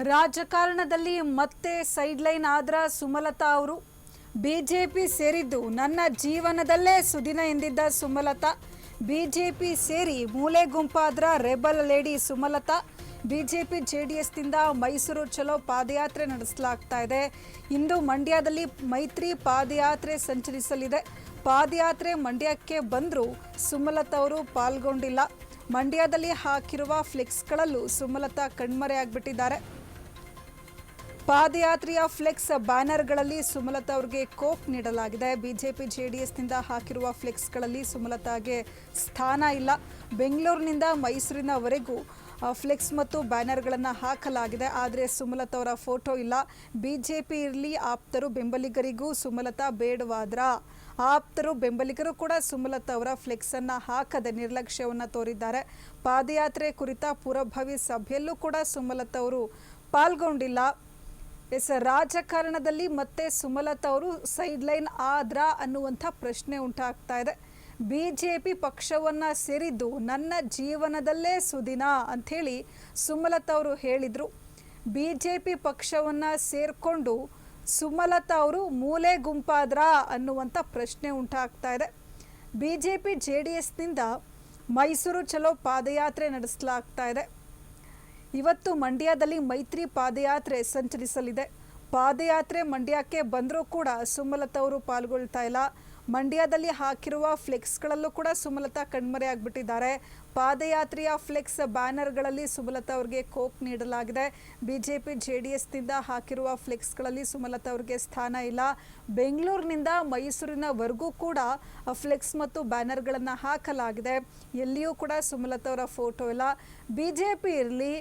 ರಾಜಕಾರಣದಲ್ಲಿ ಮತ್ತೆ ಸೈಡ್ಲೈನ್ ಆದ್ರ ಸುಮಲತಾ ಅವರು ಬಿಜೆಪಿ ಸೇರಿದ್ದು ನನ್ನ ಜೀವನದಲ್ಲೇ ಸುದಿನ ಎಂದಿದ್ದ ಸುಮಲತಾ ಬಿಜೆಪಿ ಸೇರಿ ಮೂಲೆ ಗುಂಪಾದ್ರ ರೆಬಲ್ ಲೇಡಿ ಸುಮಲತಾ ಬಿಜೆಪಿ ಜೆಡಿಎಸ್ನಿಂದ ಮೈಸೂರು ಚಲೋ ಪಾದಯಾತ್ರೆ ನಡೆಸಲಾಗ್ತಾ ಇದೆ. ಇಂದು ಮಂಡ್ಯದಲ್ಲಿ ಮೈತ್ರಿ ಪಾದಯಾತ್ರೆ ಸಂಚರಿಸಲಿದೆ. ಪಾದಯಾತ್ರೆ ಮಂಡ್ಯಕ್ಕೆ ಬಂದರೂ ಸುಮಲತಾ ಅವರು ಪಾಲ್ಗೊಂಡಿಲ್ಲ. ಮಂಡ್ಯದಲ್ಲಿ ಹಾಕಿರುವ ಫ್ಲೆಕ್ಸ್ಗಳಲ್ಲೂ ಸುಮಲತಾ ಕಣ್ಮರೆಯಾಗ್ಬಿಟ್ಟಿದ್ದಾರೆ. ಪಾದಯಾತ್ರೆಯ ಫ್ಲೆಕ್ಸ್ ಬ್ಯಾನರ್ಗಳಲ್ಲಿ ಸುಮಲತಾ ಅವರಿಗೆ ಕೋಕ್ ನೀಡಲಾಗಿದೆ. ಬಿಜೆಪಿ ಜೆಡಿಎಸ್ನಿಂದ ಹಾಕಿರುವ ಫ್ಲೆಕ್ಸ್ಗಳಲ್ಲಿ ಸುಮಲತಾಗೆ ಸ್ಥಾನ ಇಲ್ಲ. ಬೆಂಗಳೂರಿನಿಂದ ಮೈಸೂರಿನವರೆಗೂ ಫ್ಲೆಕ್ಸ್ ಮತ್ತು ಬ್ಯಾನರ್ಗಳನ್ನು ಹಾಕಲಾಗಿದೆ. ಆದರೆ ಸುಮಲತಾ ಅವರ ಫೋಟೋ ಇಲ್ಲ. ಬಿಜೆಪಿ ಇರಲಿ ಆಪ್ತರು ಬೆಂಬಲಿಗರಿಗೂ ಸುಮಲತಾ ಬೇಡವಾದ್ರ ಆಪ್ತರು ಬೆಂಬಲಿಗರು ಕೂಡ ಸುಮಲತಾ ಅವರ ಫ್ಲೆಕ್ಸ್ ಅನ್ನು ಹಾಕದೆ ನಿರ್ಲಕ್ಷ್ಯವನ್ನು ತೋರಿದ್ದಾರೆ. ಪಾದಯಾತ್ರೆ ಕುರಿತ ಪೂರ್ವಭಾವಿ ಸಭೆಯಲ್ಲೂ ಕೂಡ ಸುಮಲತಾ ಅವರು ಪಾಲ್ಗೊಂಡಿಲ್ಲ. ರಾಜಕಾರಣದಲ್ಲಿ ಮತ್ತೆ ಸುಮಲತಾ ಅವರು ಸೈಡ್ಲೈನ್ ಆದ್ರ ಅನ್ನುವಂಥ ಪ್ರಶ್ನೆ ಉಂಟಾಗ್ತಾ ಇದೆ. ಬಿಜೆಪಿ ಪಕ್ಷವನ್ನ ಸೇರಿದ್ದು ನನ್ನ ಜೀವನದಲ್ಲೇ ಸುದಿನ ಅಂಥೇಳಿ ಸುಮಲತಾ ಅವರು ಹೇಳಿದ್ರು. ಬಿಜೆಪಿ ಪಕ್ಷವನ್ನ ಸೇರ್ಕೊಂಡು ಸುಮಲತಾ ಅವರು ಮೂಲೆ ಗುಂಪಾದ್ರ ಅನ್ನುವಂಥ ಪ್ರಶ್ನೆ ಉಂಟಾಗ್ತಾ ಇದೆ. ಬಿಜೆಪಿ ಜೆಡಿಎಸ್ನಿಂದ ಮೈಸೂರು ಚಲೋ ಪಾದಯಾತ್ರೆ ನಡೆಸಲಾಗ್ತಾ ಇದೆ. ಇವತ್ತು ಮಂಡ್ಯದಲ್ಲಿ ಮೈತ್ರಿ ಪಾದಯಾತ್ರೆ ಸಂಚರಿಸಲಿದೆ. ಪಾದಯಾತ್ರೆ ಮಂಡ್ಯಕ್ಕೆ ಬಂದರೂ ಕೂಡ ಸುಮಲತಾ ಅವರು ಪಾಲ್ಗೊಳ್ತಾ ಇಲ್ಲ. ಮಂಡ್ಯದಲ್ಲಿ ಹಾಕಿರುವ ಫ್ಲೆಕ್ಸ್ಗಳಲ್ಲೂ ಕೂಡ ಸುಮಲತಾ ಕಣ್ಮರೆಯಾಗ್ಬಿಟ್ಟಿದ್ದಾರೆ. ಪಾದಯಾತ್ರೆಯ ಫ್ಲೆಕ್ಸ್ ಬ್ಯಾನರ್ಗಳಲ್ಲಿ ಸುಮಲತಾ ಅವರಿಗೆ ಕೋಕ್ ನೀಡಲಾಗಿದೆ. ಬಿಜೆಪಿ ಜೆಡಿಎಸ್ನಿಂದ ಹಾಕಿರುವ ಫ್ಲೆಕ್ಸ್ಗಳಲ್ಲಿ ಸುಮಲತಾ ಅವರಿಗೆ ಸ್ಥಾನ ಇಲ್ಲ. ಬೆಂಗಳೂರಿನಿಂದ ಮೈಸೂರಿನವರೆಗೂ ಕೂಡ ಫ್ಲೆಕ್ಸ್ ಮತ್ತು ಬ್ಯಾನರ್ಗಳನ್ನು ಹಾಕಲಾಗಿದೆ. ಎಲ್ಲಿಯೂ ಕೂಡ ಸುಮಲತಾ ಅವರ ಫೋಟೋ ಇಲ್ಲ. ಬಿಜೆಪಿ ಇರಲಿ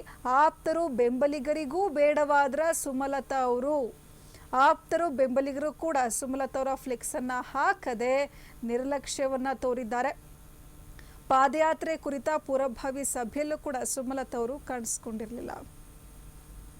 ಆಪ್ತರು ಬೆಂಬಲಿಗರಿಗೂ ಬೇಡವಾದ್ರ ಸುಮಲತಾ ಅವರು ಆಪ್ತರು ಬೆಂಬಲಿಗರು ಕೂಡ ಸುಮಲತಾ ಅವರ ಫ್ಲೆಕ್ಸ್ ಅನ್ನ ಹಾಕದೆ ನಿರ್ಲಕ್ಷ್ಯವನ್ನ ತೋರಿದ್ದಾರೆ. ಪಾದಯಾತ್ರೆ ಕುರಿತ ಪೂರ್ವಭಾವಿ ಸಭೆಯಲ್ಲೂ ಕೂಡ ಸುಮಲತಾ ಅವರು ಕಾಣಿಸಿಕೊಂಡಿರಲಿಲ್ಲ.